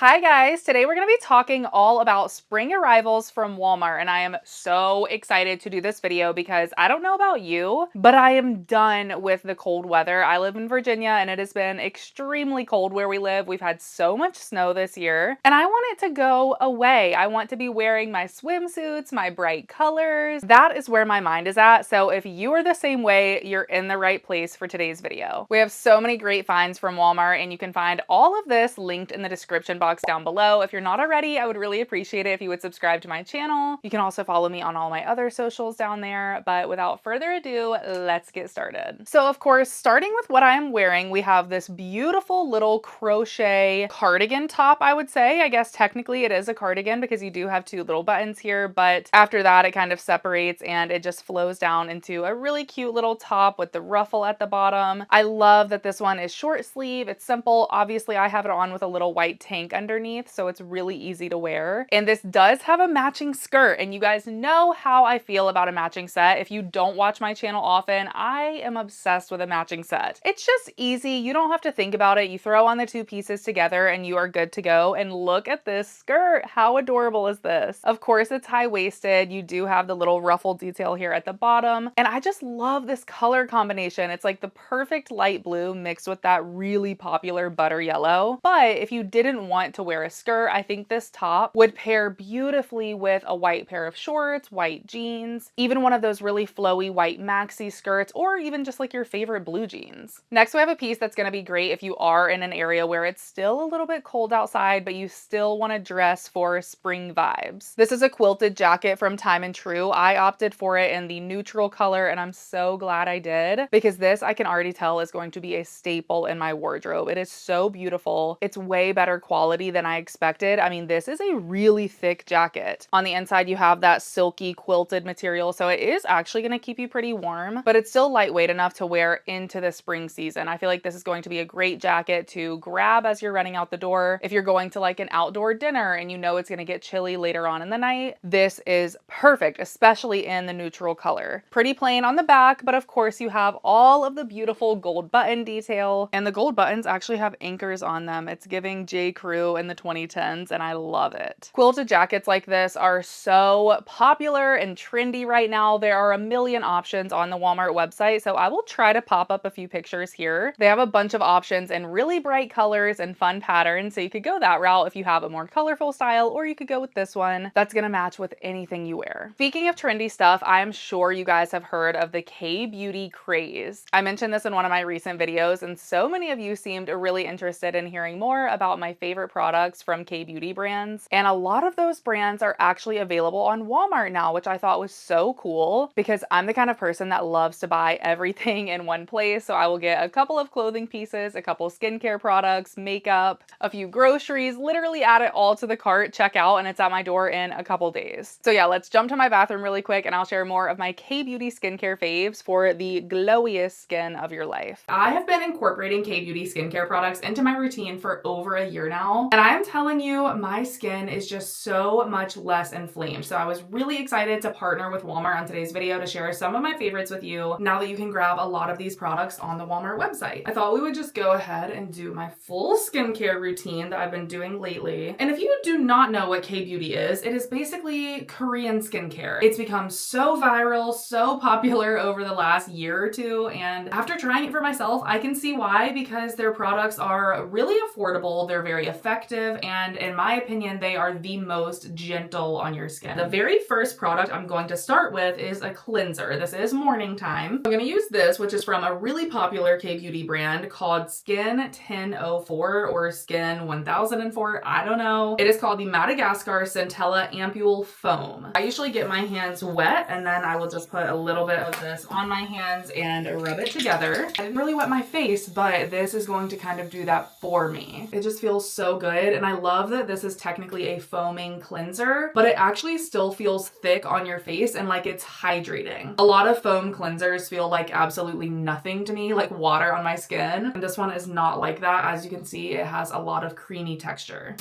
Hi guys, today we're going to be talking all about spring arrivals from Walmart, and I am so excited to do this video because I don't know about you, but I am done with the cold weather. I live in Virginia and it has been extremely cold where we live. We've had so much snow this year and I want it to go away. I want to be wearing my swimsuits, my bright colors. That is where my mind is at. So if you are the same way, you're in the right place for today's video. We have so many great finds from Walmart and you can find all of this linked in the description box down below. If you're not already, I would really appreciate it if you would subscribe to my channel. You can also follow me on all my other socials down there, but without further ado, let's get started. So of course, starting with what I am wearing, we have this beautiful little crochet cardigan top, I would say. I guess technically it is a cardigan because you do have two little buttons here, but after that it kind of separates and it just flows down into a really cute little top with the ruffle at the bottom. I love that this one is short sleeve. It's simple. Obviously I have it on with a little white tank underneath, so it's really easy to wear. And this does have a matching skirt, and you guys know how I feel about a matching set. If you don't watch my channel often, I am obsessed with a matching set. It's just easy. You don't have to think about it. You throw on the two pieces together and you are good to go. And look at this skirt. How adorable is this? Of course, it's high-waisted. You do have the little ruffle detail here at the bottom. And I just love this color combination. It's like the perfect light blue mixed with that really popular butter yellow. But if you didn't want to wear a skirt, I think this top would pair beautifully with a white pair of shorts, white jeans, even one of those really flowy white maxi skirts, or even just like your favorite blue jeans. Next, we have a piece that's going to be great if you are in an area where it's still a little bit cold outside, but you still want to dress for spring vibes. This is a quilted jacket from Time and True. I opted for it in the neutral color, and I'm so glad I did because this I can already tell is going to be a staple in my wardrobe. It is so beautiful. It's way better quality than I expected. I mean, this is a really thick jacket. On the inside, you have that silky quilted material, so it is actually going to keep you pretty warm, but it's still lightweight enough to wear into the spring season. I feel like this is going to be a great jacket to grab as you're running out the door. If you're going to like an outdoor dinner and you know it's going to get chilly later on in the night, this is perfect, especially in the neutral color. Pretty plain on the back, but of course you have all of the beautiful gold button detail, and the gold buttons actually have anchors on them. It's giving J. Crew in the 2010s, and I love it. Quilted jackets like this are so popular and trendy right now. There are a million options on the Walmart website, so I will try to pop up a few pictures here. They have a bunch of options in really bright colors and fun patterns, so you could go that route if you have a more colorful style, or you could go with this one that's gonna match with anything you wear. Speaking of trendy stuff, I am sure you guys have heard of the K-beauty craze. I mentioned this in one of my recent videos, and so many of you seemed really interested in hearing more about my favorite products from K-beauty brands. And a lot of those brands are actually available on Walmart now, which I thought was so cool because I'm the kind of person that loves to buy everything in one place. So I will get a couple of clothing pieces, a couple skincare products, makeup, a few groceries, literally add it all to the cart, check out, and it's at my door in a couple days. So yeah, let's jump to my bathroom really quick and I'll share more of my K-beauty skincare faves for the glowiest skin of your life. I have been incorporating K-beauty skincare products into my routine for over a year now, and I'm telling you, my skin is just so much less inflamed. So I was really excited to partner with Walmart on today's video to share some of my favorites with you now that you can grab a lot of these products on the Walmart website. I thought we would just go ahead and do my full skincare routine that I've been doing lately. And if you do not know what K-beauty is, it is basically Korean skincare. It's become so viral, so popular over the last year or two, and after trying it for myself, I can see why, because their products are really affordable, they're very effective, and in my opinion, they are the most gentle on your skin. The very first product I'm going to start with is a cleanser. This is morning time. I'm gonna use this, which is from a really popular K-beauty brand called Skin 1004 or Skin 1004, I don't know. It is called the Madagascar Centella Ampule Foam. I usually get my hands wet and then I will just put a little bit of this on my hands and rub it together. I didn't really wet my face, but this is going to kind of do that for me. It just feels so good, and I love that this is technically a foaming cleanser, but it actually still feels thick on your face and like it's hydrating. A lot of foam cleansers feel like absolutely nothing to me, like water on my skin, and this one is not like that. As you can see, it has a lot of creamy texture.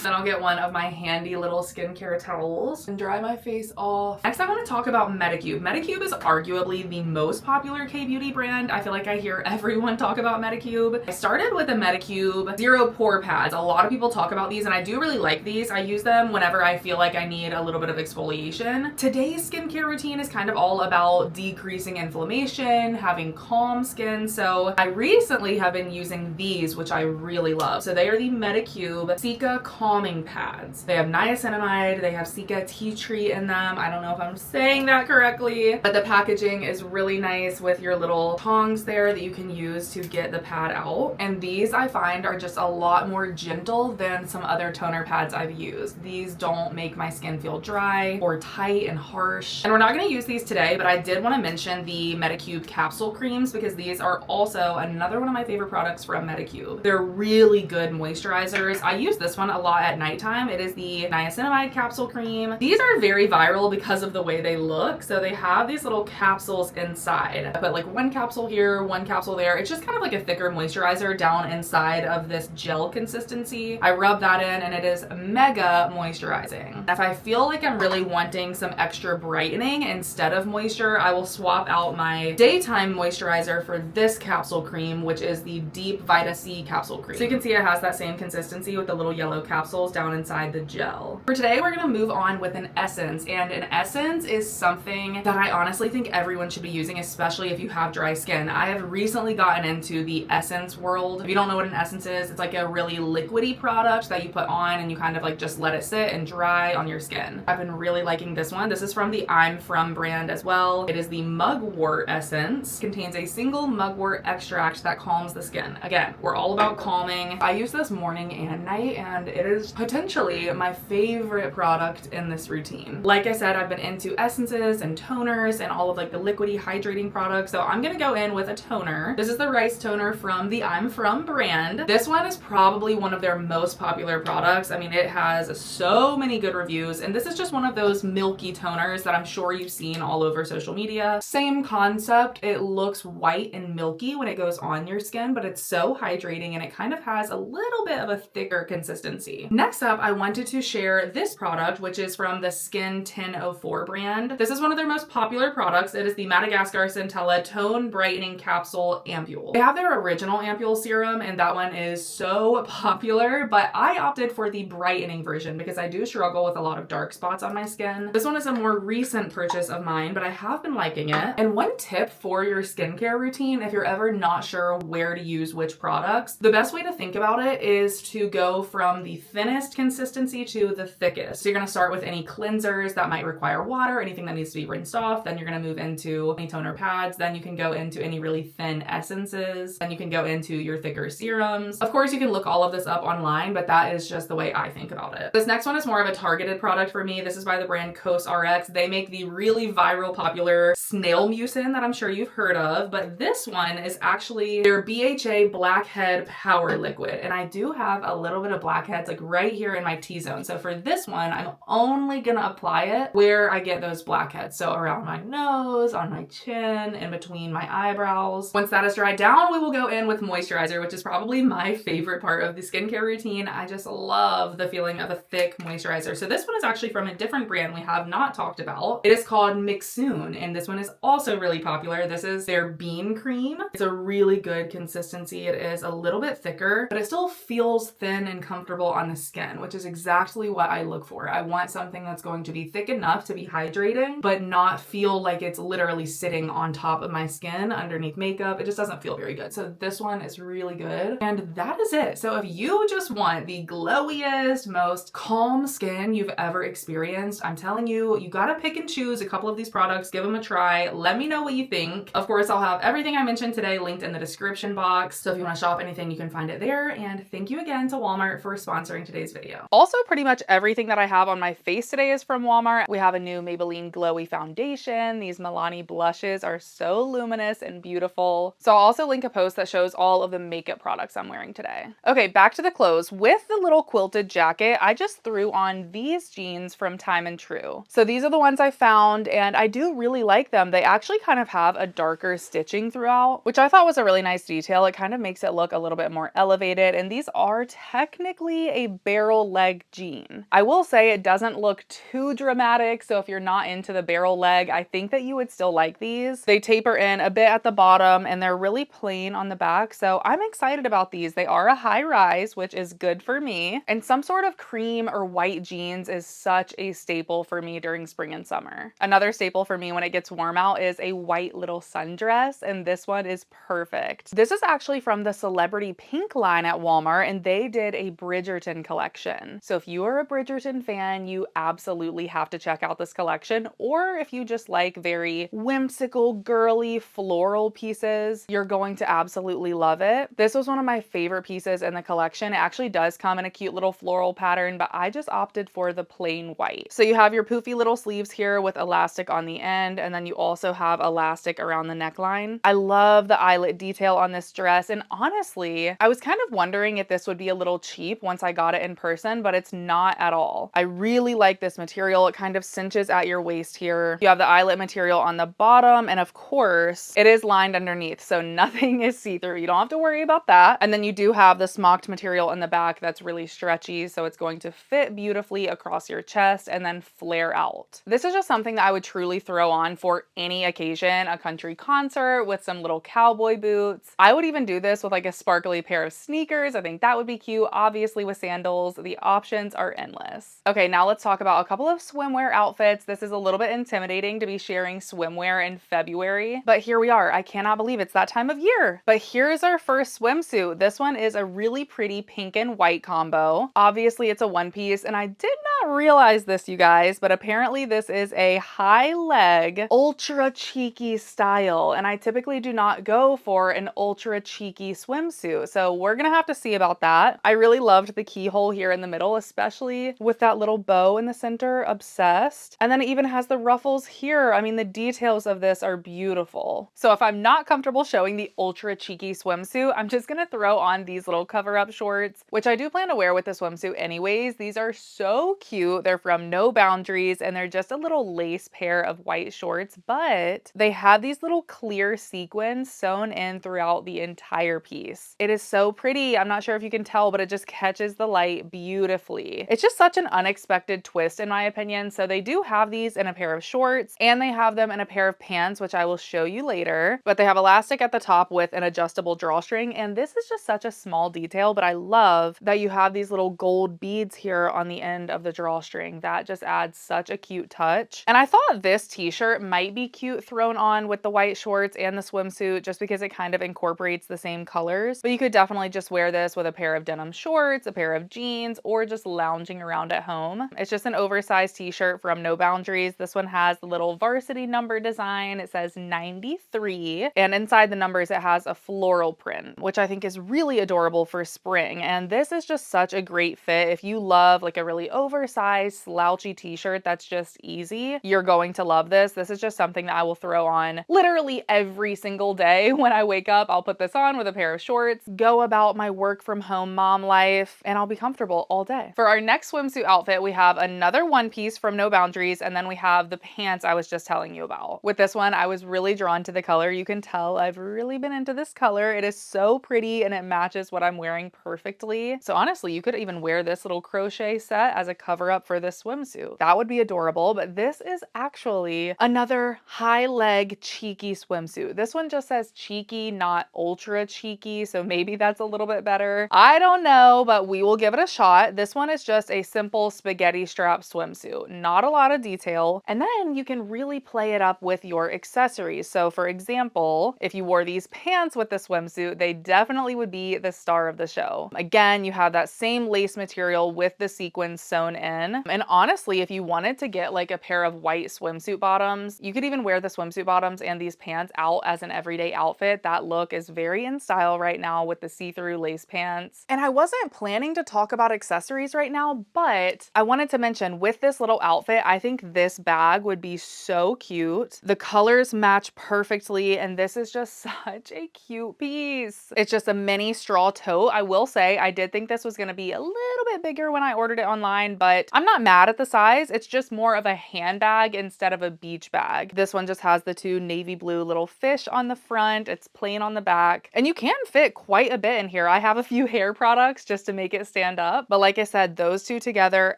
Then I'll get one of my handy little skincare towels and dry my face off. Next, I want to talk about Medicube. Medicube is arguably the most popular K-beauty brand. I feel like I hear everyone talk about Medicube. I started with the Medicube Zero Pore Pads. A lot of people talk about these and I do really like these. I use them whenever I feel like I need a little bit of exfoliation. Today's skincare routine is kind of all about decreasing inflammation, having calm skin. So I recently have been using these, which I really love. So they are the Medicube Cica Calming Pads. They have niacinamide, they have Cica tea tree in them. I don't know if I'm saying that correctly, but the packaging is really nice with your little tongs there that you can use to get the pad out. And these I find are just a lot more gentle than some other toner pads I've used. These don't make my skin feel dry or tight and harsh. And we're not going to use these today, but I did want to mention the Medicube capsule creams because these are also another one of my favorite products from Medicube. They're really good moisturizers. I use this one a lot at nighttime. It is the niacinamide capsule cream. These are very viral because of the way they look. So they have these little capsules inside. I put like one capsule here, one capsule there. It's just kind of like a thicker moisturizer down inside of this gel consistency. I rub that in and it is mega moisturizing. If I feel like I'm really wanting some extra brightening instead of moisture, I will swap out my daytime moisturizer for this capsule cream, which is the Deep Vita C capsule cream. So you can see it has that same consistency with the little yellow capsules down inside the gel. For today, we're gonna move on with an essence, and an essence is something that I honestly think everyone should be using, especially if you have dry skin. I have recently gotten into the essence world. If you don't know what an essence is, it's like a really liquidy product that you put on and you kind of like just let it sit and dry on your skin. I've been really liking this one. This is from the I'm From brand as well. It is the Mugwort Essence. It contains a single mugwort extract that calms the skin. Again, we're all about calming. I use this morning and night and it is potentially my favorite product in this routine. Like I said, I've been into essences and toners and all of like the liquidy hydrating products. So I'm gonna go in with a toner. This is the Rice Toner from the I'm From brand. This one is probably one of their most popular products. I mean, it has so many good reviews and this is just one of those milky toners that I'm sure you've seen all over social media. Same concept. It looks white and milky when it goes on your skin, but it's so hydrating and it kind of has a little bit of a thicker consistency. Next up, I wanted to share this product, which is from the Skin 1004 brand. This is one of their most popular products. It is the Madagascar Centella Tone Brightening Capsule Ampule. They have their original ampule serum and that one is so popular, but I opted for the brightening version because I do struggle with a lot of dark spots on my skin. This one is a more recent purchase of mine, but I have been liking it. And one tip for your skincare routine, if you're ever not sure where to use which products, the best way to think about it is to go from the thinnest consistency to the thickest. So you're gonna start with any cleansers that might require water, anything that needs to be rinsed off, then you're gonna move into any toner pads, then you can go into any really thin essences, then you can go into your thicker serums. Of course, you can look all of this up online, but that is just the way I think about it. This next one is more of a targeted product for me. This is by the brand CosRx. They make the really viral popular snail mucin that I'm sure you've heard of, but this one is actually their BHA Blackhead Power Liquid. And I do have a little bit of blackheads like right here in my T-zone. So for this one, I'm only gonna apply it where I get those blackheads. So around my nose, on my chin, in between my eyebrows. Once that is dried down, we will go in with moisturizer, which is probably my favorite part of the skincare routine. I just love the feeling of a thick moisturizer. So this one is actually from a different brand we have not talked about. It is called Mixsoon, and this one is also really popular. This is their Bean Cream. It's a really good consistency. It is a little bit thicker, but it still feels thin and comfortable on the skin, which is exactly what I look for. I want something that's going to be thick enough to be hydrating, but not feel like it's literally sitting on top of my skin underneath makeup. It just doesn't feel very good. So this one is really good. And that is it. So if you just want the glowiest, most calm skin you've ever experienced, I'm telling you, you gotta pick and choose a couple of these products, give them a try. Let me know what you think. Of course, I'll have everything I mentioned today linked in the description box. So if you want to shop anything, you can find it there. And thank you again to Walmart for sponsoring today's video. Also, pretty much everything that I have on my face today is from Walmart. We have a new Maybelline Glowy Foundation. These Milani blushes are so luminous and beautiful. So I'll also link a post that shows all of the makeup products I'm wearing today. Okay, back to the clothes. With the little quilted jacket, I just threw on these jeans from Time and True. So these are the ones I found and I do really like them. They actually kind of have a darker stitching throughout, which I thought was a really nice detail. It kind of makes it look a little bit more elevated. And these are technically a barrel leg jean. I will say it doesn't look too dramatic, so if you're not into the barrel leg, I think that you would still like these. They taper in a bit at the bottom and they're really plain on the back, so I'm excited about these. They are a high rise, which is good for me, and some sort of cream or white jeans is such a staple for me during spring and summer. Another staple for me when it gets warm out is a white little sundress, and this one is perfect. This is actually from the Celebrity Pink line at Walmart, and they did a Bridgerton collection. So if you are a Bridgerton fan, you absolutely have to check out this collection, or if you just like very whimsical, girly, floral pieces, you're going to absolutely love it. This was one of my favorite pieces in the collection. It actually does come in a cute little floral pattern, but I just opted for the plain white. So you have your poofy little sleeves here with elastic on the end, and then you also have elastic around the neckline. I love the eyelet detail on this dress, and honestly, I was kind of wondering if this would be a little cheap once I got it in person, but it's not at all. I really like this material. It kind of cinches at your waist here. You have the eyelet material on the bottom, and of course, it is lined underneath, so nothing is see-through. You don't have to worry about that. And then you do have the smocked material in the back that's really stretchy, so it's going to fit beautifully across your chest and then flare out. This is just something that I would truly throw on for any occasion, a country concert with some little cowboy boots. I would even do this with like a sparkly pair of sneakers. I think that would be cute. Obviously with sandals, the options are endless. Okay, now let's talk about a couple of swimwear outfits. This is a little bit intimidating to be sharing swimwear in February, but here we are. I cannot believe it's that time of year. But here's our first swimsuit. This one is a really pretty pink and white combo. Obviously it's a one piece, and I did not realize this, you guys, but apparently this is a high leg, ultra cheeky style, and I typically do not go for an ultra cheeky swimsuit, so we're gonna have to see about that. I really loved the keyhole here in the middle, especially with that little bow in the center. Obsessed. And then it even has the ruffles here. I mean, the details of this are beautiful. So if I'm not comfortable showing the ultra cheeky swimsuit, I'm just gonna throw on these little cover-up shorts, which I do plan to wear with the swimsuit anyways. These are so cute. They're from No Boundaries, and they're just a little lace pair of white shorts, but they have these little clear sequins sewn in throughout the entire piece. It is so pretty. I'm not sure if you can tell, but it just catches the light beautifully. It's just such an unexpected twist in my opinion. So they do have these in a pair of shorts, and they have them in a pair of pants, which I will show you later, but they have elastic at the top with an adjustable drawstring, and this is just such a small detail, but I love that you have these little gold beads here on the end of the drawstring. That just adds such a cute touch. And I thought this t-shirt might be cute thrown on with the white shorts and the swimsuit just because it kind of incorporates the same colors, but you could definitely just wear this with a pair of denim shorts, a pair of jeans, or just lounging around at home. It's just an oversized t-shirt from No Boundaries. This one has the little varsity number design. It says 93, and inside the numbers it has a floral print, which I think is really adorable for spring. And this is just such a great fit. If you love like a really oversized slouchy t-shirt that's just easy, you're going to love this. This is just something that I will throw on literally every single day. When I wake up, I'll put this on with a pair of shorts, go about my work from home mom life, and I'll be comfortable all day. For our next swimsuit outfit, we have another one piece from No Boundaries, and then we have the pants I was just telling you about. With this one, I was really drawn to the color. You can tell I've really been into this color. It is so pretty and it matches what I'm wearing perfectly. So honestly, you could even wear this little crochet set as a cover up for this swimsuit. That would be adorable, but this is actually another high leg cheeky swimsuit. This one just says cheeky, not ultra cheeky, so maybe that's a little bit better. I don't know, but we will give it a shot. This one is just a simple spaghetti strap swimsuit, not a lot of detail, and then you can really play it up with your accessories. So for example, if you wore these pants with the swimsuit, they definitely would be the star of the show. Again, you have that same lace material with the sequins sewn in, and honestly, if you wanted to get like a pair of white swimsuit bottoms, you could even wear the swimsuit bottoms and these pants out as an everyday outfit. That look is very in style right now with the see-through lace pants. And I wasn't planning to talk about accessories right now, but I wanted to mention with this little outfit, I think this bag would be so cute. The colors match perfectly, and this is just such a cute piece. It's just a mini straw tote. I will say I did think this was going to be a little bit bigger when I ordered it online, but but I'm not mad at the size. It's just more of a handbag instead of a beach bag. This one just has the two navy blue little fish on the front. It's plain on the back, and you can fit quite a bit in here. I have a few hair products just to make it stand up, but like I said, those two together,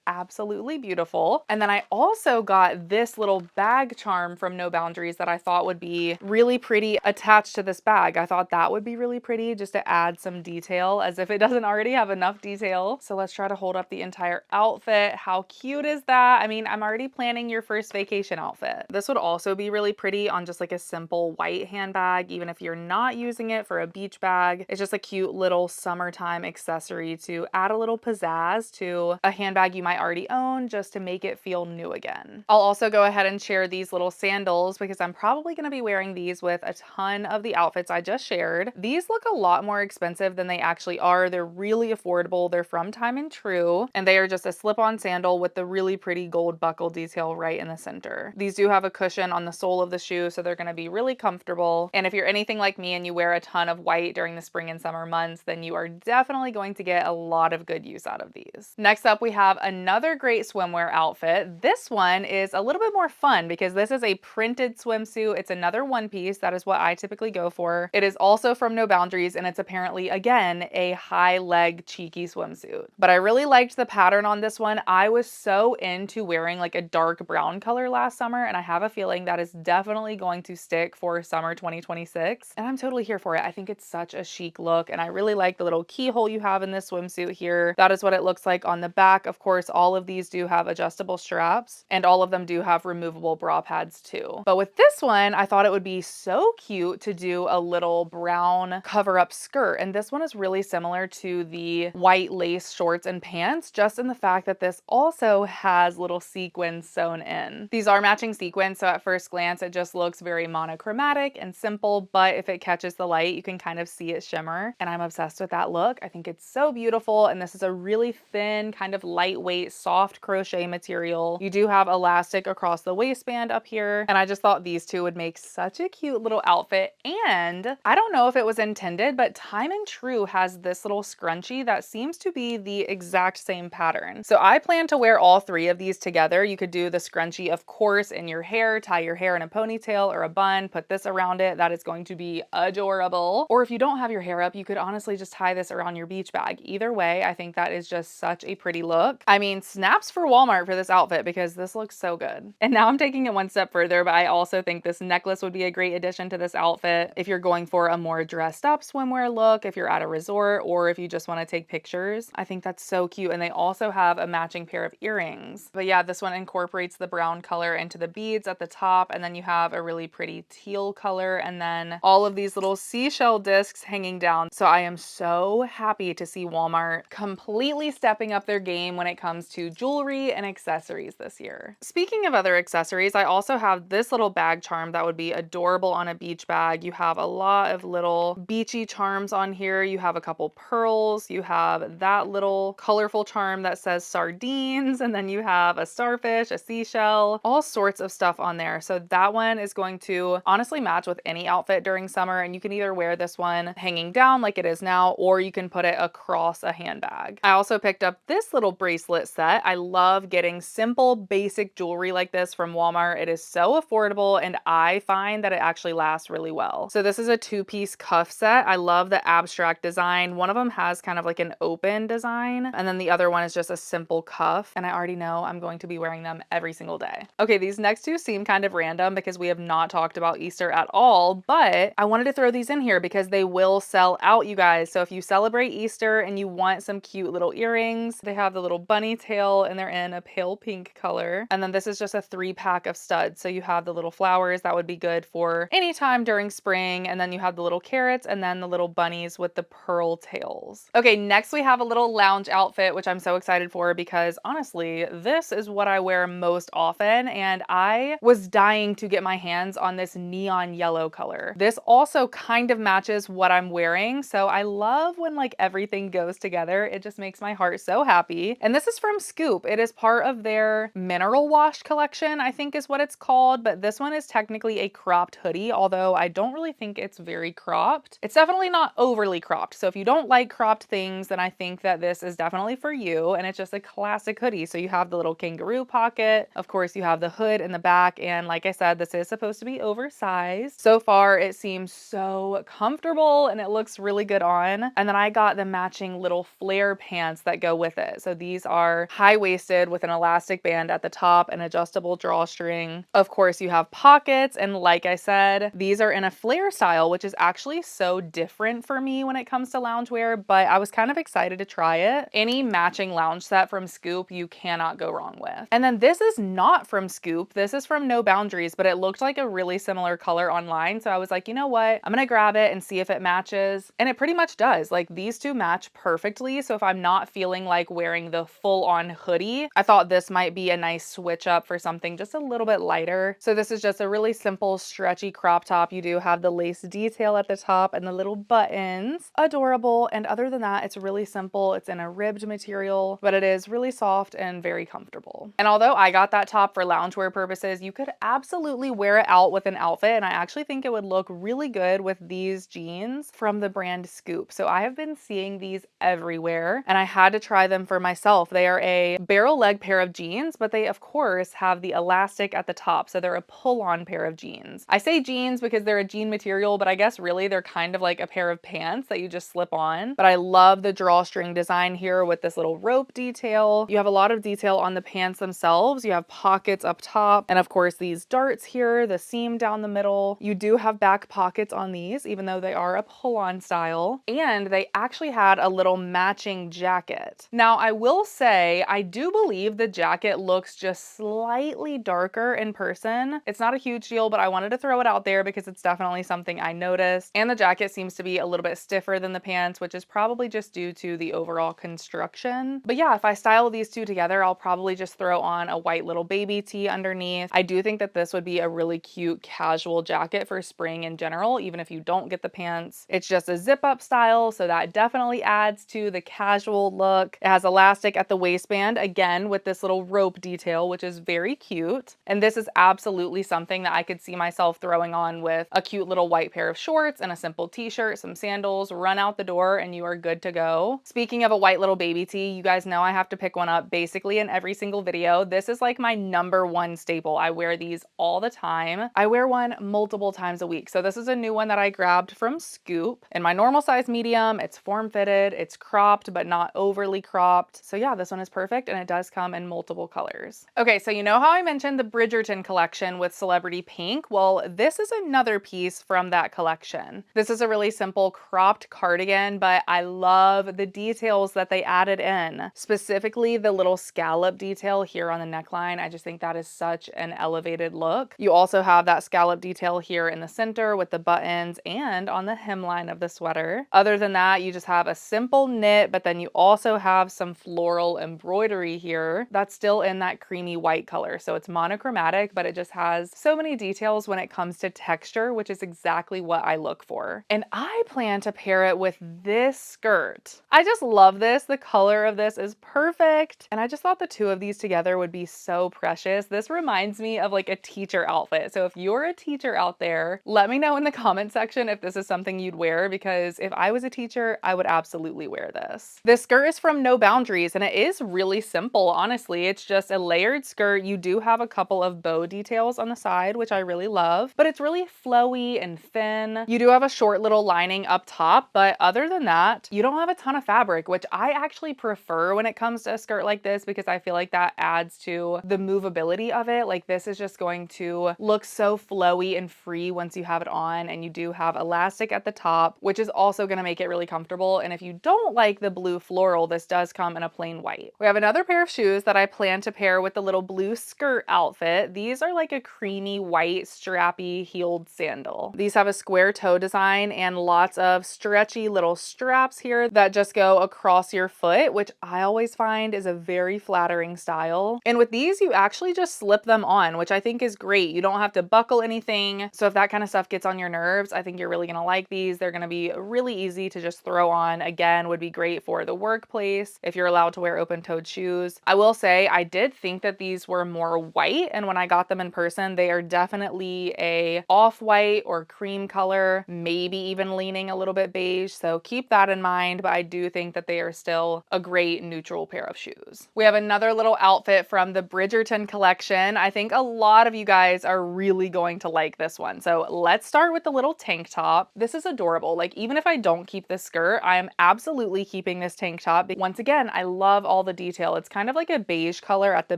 absolutely beautiful. And then I also got this little bag charm from No Boundaries that I thought would be really pretty attached to this bag. I thought that would be really pretty just to add some detail, as if it doesn't already have enough detail. So let's try to hold up the entire outfit. How cute is that? I mean, I'm already planning your first vacation outfit. This would also be really pretty on just like a simple white handbag, even if you're not using it for a beach bag. It's just a cute little summertime accessory to add a little pizzazz to a handbag you might already own, just to make it feel new again. I'll also go ahead and share these little sandals because I'm probably going to be wearing these with a ton of the outfits I just shared. These look a lot more expensive than they actually are. They're really affordable. They're from Time and True, and they are just a slip-on sandal with the really pretty gold buckle detail right in the center. These do have a cushion on the sole of the shoe, so they're going to be really comfortable. And if you're anything like me and you wear a ton of white during the spring and summer months, then you are definitely going to get a lot of good use out of these. Next up, we have another great swimwear outfit. This one is a little bit more fun because this is a printed swimsuit. It's another one piece. That is what I typically go for. It is also from No Boundaries, and it's apparently, again, a high leg cheeky swimsuit. But I really liked the pattern on this one. I was so into wearing like a dark brown color last summer, and I have a feeling that is definitely going to stick for summer 2026. And I'm totally here for it. I think it's such a chic look, and I really like the little keyhole you have in this swimsuit here. That is what it looks like on the back. Of course, all of these do have adjustable straps, and all of them do have removable bra pads too. But with this one, I thought it would be so cute to do a little brown cover-up skirt. And this one is really similar to the white lace shorts and pants, just in the fact that this also has little sequins sewn in. These are matching sequins, so at first glance, it just looks very monochromatic and simple, but if it catches the light, you can kind of see it shimmer. And I'm obsessed with that look. I think it's so beautiful. And this is a really thin, kind of lightweight, soft crochet material. You do have elastic across the waistband up here. And I just thought these two would make such a cute little outfit. And I don't know if it was intended, but Time and True has this little scrunchie that seems to be the exact same pattern. So I plan to wear all three of these together. You could do the scrunchie, of course, in your hair, tie your hair in a ponytail or a bun, put this around it. That is going to be adorable. Or if you don't have your hair up, you could honestly just tie this around your beach bag. Either way, I think that is just such a pretty look. I mean, snaps for Walmart for this outfit because this looks so good. And now I'm taking it one step further, but I also think this necklace would be a great addition to this outfit if you're going for a more dressed up swimwear look, if you're at a resort, or if you just want to take pictures. I think that's so cute. And they also have a matching pair of earrings. But yeah, this one incorporates the brown color into the beads at the top, and then you have a really pretty teal color, and then all of these little seashell discs hanging down. So I am so happy to see Walmart completely stepping up their game when it comes to jewelry and accessories this year. Speaking of other accessories, I also have this little bag charm that would be adorable on a beach bag. You have a lot of little beachy charms on here. You have a couple pearls. You have that little colorful charm that says sardines, and then you have a starfish, a seashell, all sorts of stuff on there. So that one is going to honestly match with any outfit during summer, and you can either wear this one hanging down like it is now, or you can put it across a handbag. I also picked up this little bracelet set. I love getting simple, basic jewelry like this from Walmart. It is so affordable, and I find that it actually lasts really well. So this is a two-piece cuff set. I love the abstract design. One of them has kind of like an open design, and then the other one is just a simple cuff, and I already know I'm going to be wearing them every single day. Okay, these next two seem kind of random because we have not talked about Easter at all, but I wanted to throw these in here because they will sell out, you guys. So if you celebrate Easter and you want some cute little earrings, they have the little bunny tail and they're in a pale pink color. And then this is just a 3-pack of studs. So you have the little flowers that would be good for any time during spring. And then you have the little carrots and then the little bunnies with the pearl tails. Okay, next we have a little lounge outfit, which I'm so excited for because honestly, this is what I wear most often. And I was dying to get my hands on this neon yellow color. This also kind of matches what I'm wearing. So I love when like everything goes together. It just makes my heart so happy. And this is from Scoop. It is part of their mineral wash collection, I think is what it's called. But this one is technically a cropped hoodie, although I don't really think it's very cropped. It's definitely not overly cropped. So if you don't like cropped things, then I think that this is definitely for you. And it's just a classic hoodie. So you have the little kangaroo pocket. Of course, you have the hood in the back. And like I said, this is supposed to be oversized. So far, it seems so comfortable and it looks really good on. And then I got the matching little flare pants that go with it. So these are high-waisted with an elastic band at the top and adjustable drawstring. Of course, you have pockets. And like I said, these are in a flare style, which is actually so different for me when it comes to loungewear, but I was kind of excited to try it. Any matching lounge set from Scoop, you cannot go wrong with. And then this is not from Scoop. This is from No Boundaries, but it looked like a really similar color online. So I was like, you know what? I'm gonna grab it and see if it matches. And it pretty much does. Like these two match perfectly. So if I'm not feeling like wearing the full on hoodie, I thought this might be a nice switch up for something just a little bit lighter. So this is just a really simple stretchy crop top. You do have the lace detail at the top and the little buttons. Adorable. And other than that, it's really simple. It's in a ribbed material, but it is really soft and very comfortable. And although I got that top for loungewear purposes, you could absolutely wear it out with an outfit. And I actually think it would look really good with these jeans from the brand Scoop. So I have been seeing these everywhere and I had to try them for myself. They are a barrel leg pair of jeans, but they of course have the elastic at the top. So they're a pull-on pair of jeans. I say jeans because they're a jean material, but I guess really they're kind of like a pair of pants that you just slip on. But I love the drawstring design here with this little rope detail. You have a lot of detail on the pants themselves. You have pockets up top and of course these darts here, the seam down the middle. You do have back pockets on these, even though they are a pull-on style. And they actually had a little matching jacket. Now I will say, I do believe the jacket looks just slightly darker in person. It's not a huge deal, but I wanted to throw it out there because it's definitely something I noticed. And the jacket seems to be a little bit stiffer than the pants, which is probably just due to the overall construction. But yeah, if I style these two together, I'll probably just throw on a white little baby tee underneath. I do think that this would be a really cute casual jacket for spring in general, even if you don't get the pants. It's just a zip up style, so that definitely adds to the casual look. It has elastic at the waistband, again with this little rope detail, which is very cute. And this is absolutely something that I could see myself throwing on with a cute little white pair of shorts and a simple t-shirt, some sandals, run out the door and you are good to go. Speaking of a white little baby tee, you guys know I have to pick one up basically in every single video. This is like my #1 staple. I wear these all the time. I wear one multiple times a week. So this is a new one that I grabbed from Scoop in my normal size medium. It's form fitted, it's cropped, but not overly cropped. So yeah, this one is perfect and it does come in multiple colors. Okay, so you know how I mentioned the Bridgerton collection with Celebrity Pink? Well, this is another piece from that collection. This is a really simple cropped cardigan, but I love the details that they added in. Specifically, the little scallop detail here on the neckline. I just think that is such an elevated look. You also have that scallop detail here in the center with the buttons and on the hemline of the sweater. Other than that, you just have a simple knit, but then you also have some floral embroidery here that's still in that creamy white color. So it's monochromatic, but it just has so many details when it comes to texture, which is exactly what I look for. And I plan to pair it with this skirt. I just love this. The color of this is perfect. And I just thought the two of these together would be so precious. This reminds me of like a teacher outfit. So if you're a teacher out there, let me know in the comment section if this is something you'd wear, because if I was a teacher, I would absolutely wear this. This skirt is from No Boundaries and it is really simple, honestly. It's just a layered skirt. You do have a couple of bow details on the side, which I really love, but it's really flowy and thin. You do have a short little lining up top, but other than that, you don't have a ton of fabric, which I actually prefer when it comes to a skirt like this because I feel like that adds to the movability of it. Like this is just going to look so flowy and free once you have it on, and you do have elastic at the top, which is also going to make it really comfortable. And if you don't like the blue floral, this does come in a plain white. We have another pair of shoes that I plan to pair with the little blue skirt outfit. These are like a creamy white strappy heeled sandal. These have a square toe design and lots of stretchy little straps here that just go across your foot, which I always find is a very flattering style. And with these, you actually just slip them on, which I think is great. You don't have to buckle anything. So if that kind of stuff gets on your nerves, I think you're really gonna like these. They're gonna be really easy to just throw on. Again, would be great for the workplace if you're allowed to wear open-toed shoes. I will say I did think that these were more white, and when I got them in person, they are definitely a off-white or cream color, maybe even leaning a little bit beige. So keep that in mind, but I do think that they are still a great neutral pair pair of shoes. We have another little outfit from the Bridgerton collection. I think a lot of you guys are really going to like this one. So let's start with the little tank top. This is adorable. Like, even if I don't keep this skirt, I am absolutely keeping this tank top. Once again, I love all the detail. It's kind of like a beige color at the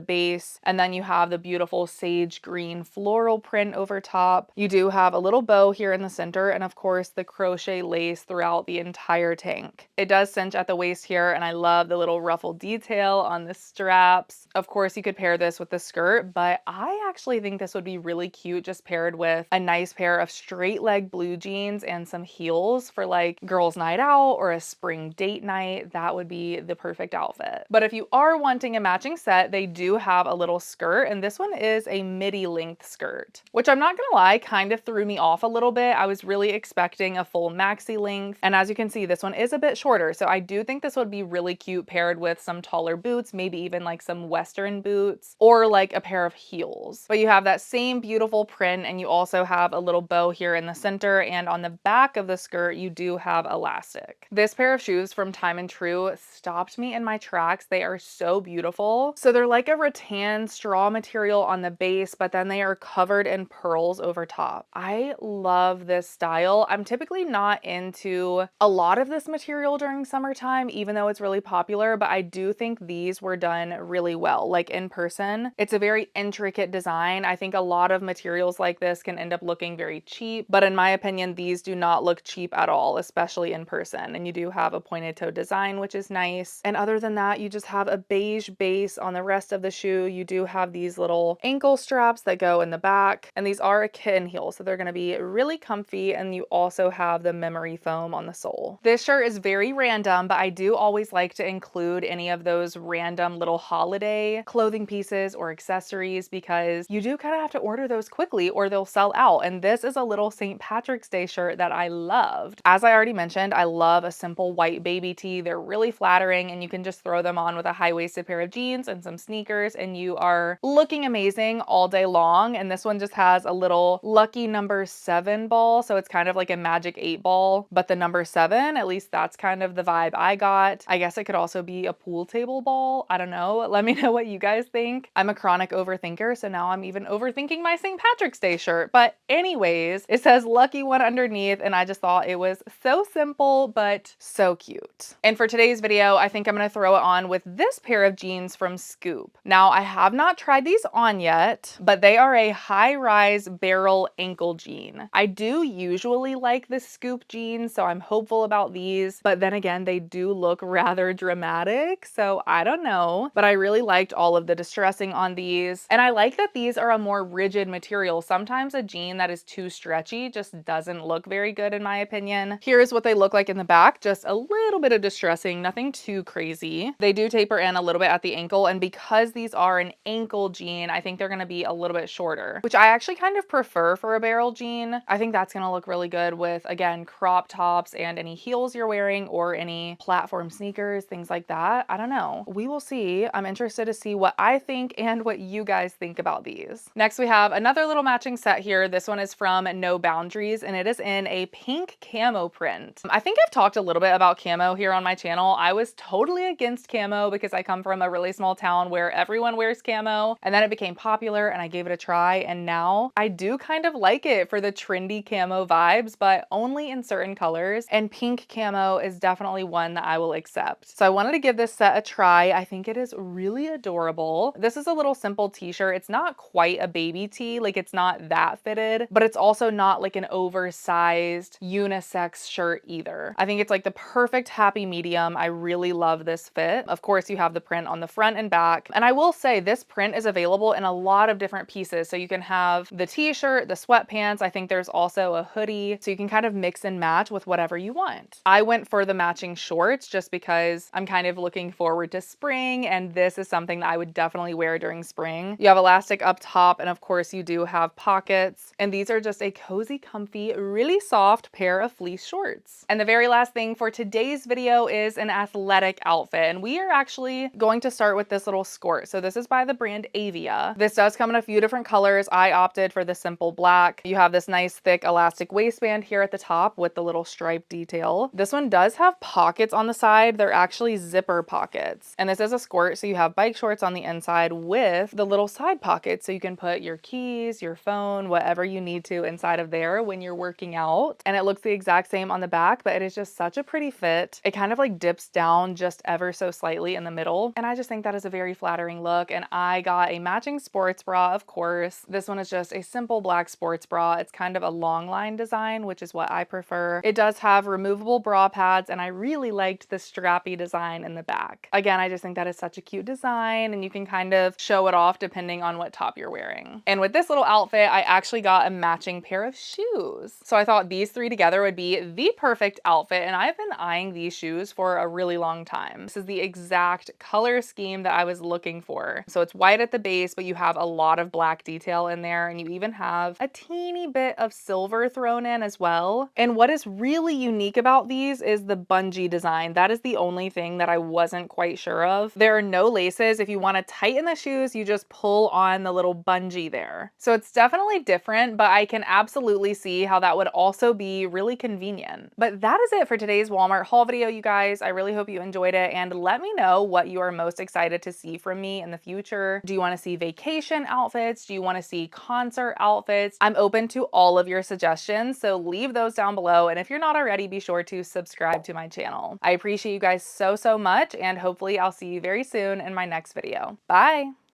base, and then you have the beautiful sage green floral print over top. You do have a little bow here in the center, and of course the crochet lace throughout the entire tank. It does cinch at the waist here, and I love the little ruffle detail on the straps. Of course, you could pair this with the skirt, but I actually think this would be really cute just paired with a nice pair of straight leg blue jeans and some heels for like girls' night out or a spring date night. That would be the perfect outfit. But if you are wanting a matching set, they do have a little skirt, and this one is a midi length skirt, which I'm not gonna lie, kind of threw me off a little bit. I was really expecting a full maxi length, and as you can see, this one is a bit shorter, so I do think this would be really cute paired with some taller boots, maybe even like some Western boots or like a pair of heels. But you have that same beautiful print, and you also have a little bow here in the center, and on the back of the skirt you do have elastic. This pair of shoes from Time and True stopped me in my tracks. They are so beautiful. So they're like a rattan straw material on the base, but then they are covered in pearls over top. I love this style. I'm typically not into a lot of this material during summertime, even though it's really popular, but I do think these were done really well. Like in person, it's a very intricate design. I think a lot of materials like this can end up looking very cheap, but in my opinion, these do not look cheap at all, especially in person. And you do have a pointed toe design, which is nice. And other than that, you just have a beige base on the rest of the shoe. You do have these little ankle straps that go in the back, and these are a kitten heel, so they're going to be really comfy. And you also have the memory foam on the sole. This shirt is very random, but I do always like to include any of those random little holiday clothing pieces or accessories, because you do kind of have to order those quickly or they'll sell out. And this is a little St. Patrick's Day shirt that I loved. As I already mentioned, I love a simple white baby tee. They're really flattering, and you can just throw them on with a high-waisted pair of jeans and some sneakers, and you are looking amazing all day long. And this one just has a little lucky number 7 ball, so it's kind of like a magic 8 ball, but the number 7, at least that's kind of the vibe I got. I guess it could also be a pool table ball. I don't know. Let me know what you guys think. I'm a chronic overthinker, so now I'm even overthinking my St. Patrick's Day shirt. But anyways, it says lucky one underneath, and I just thought it was so simple but so cute. And for today's video, I think I'm gonna throw it on with this pair of jeans from Scoop. Now, I have not tried these on yet, but they are a high-rise barrel ankle jean. I do usually like the Scoop jeans, so I'm hopeful about these, but then again, they do look rather dramatic, so I don't know. But I really liked all of the distressing on these, and I like that these are a more rigid material. Sometimes a jean that is too stretchy just doesn't look very good in my opinion. Here's what they look like in the back, just a little bit of distressing, nothing too crazy. They do taper in a little bit at the ankle, and because these are an ankle jean, I think they're gonna be a little bit shorter, which I actually kind of prefer for a barrel jean. I think that's gonna look really good with, again, crop tops and any heels you're wearing or any platform sneakers, things like that. I don't know. We will see. I'm interested to see what I think and what you guys think about these. Next, we have another little matching set here. This one is from No Boundaries, and it is in a pink camo print. I think I've talked a little bit about camo here on my channel. I was totally against camo because I come from a really small town where everyone wears camo, and then it became popular and I gave it a try, and now I do kind of like it for the trendy camo vibes, but only in certain colors, and pink camo is definitely one that I will accept. So I wanted to give this set a try. I think it is really adorable. This is a little simple t-shirt. It's not quite a baby tee, like it's not that fitted, but it's also not like an oversized unisex shirt either. I think it's like the perfect happy medium. I really love this fit. Of course, you have the print on the front and back, and I will say this print is available in a lot of different pieces. So you can have the t-shirt, the sweatpants. I think there's also a hoodie, so you can kind of mix and match with whatever you want. I went for the matching shorts just because I'm kind of looking forward to spring, and this is something that I would definitely wear during spring. You have elastic up top, and of course you do have pockets, and these are just a cozy, comfy, really soft pair of fleece shorts. And the very last thing for today's video is an athletic outfit, and we are actually going to start with this little skirt. So this is by the brand Avia. This does come in a few different colors. I opted for the simple black. You have this nice thick elastic waistband here at the top with the little stripe detail. This one does have pockets on the side. They're actually zipper pockets. pockets. And this is a skirt, so you have bike shorts on the inside with the little side pockets, so you can put your keys, your phone, whatever you need to inside of there when you're working out. And it looks the exact same on the back, but it is just such a pretty fit. It kind of like dips down just ever so slightly in the middle, and I just think that is a very flattering look. And I got a matching sports bra, of course. This one is just a simple black sports bra. It's kind of a long line design, which is what I prefer. It does have removable bra pads, and I really liked the strappy design in the back. Again, I just think that is such a cute design, and you can kind of show it off depending on what top you're wearing. And with this little outfit, I actually got a matching pair of shoes. So I thought these three together would be the perfect outfit, and I've been eyeing these shoes for a really long time. This is the exact color scheme that I was looking for. So it's white at the base, but you have a lot of black detail in there, and you even have a teeny bit of silver thrown in as well. And what is really unique about these is the bungee design. That is the only thing that I wasn't quite sure of. There are no laces. If you want to tighten the shoes, you just pull on the little bungee there. So it's definitely different, but I can absolutely see how that would also be really convenient. But that is it for today's Walmart haul video, you guys. I really hope you enjoyed it, and let me know what you are most excited to see from me in the future. Do you want to see vacation outfits? Do you want to see concert outfits? I'm open to all of your suggestions, so leave those down below. And if you're not already, be sure to subscribe to my channel. I appreciate you guys so much, and hopefully I'll see you very soon in my next video. Bye!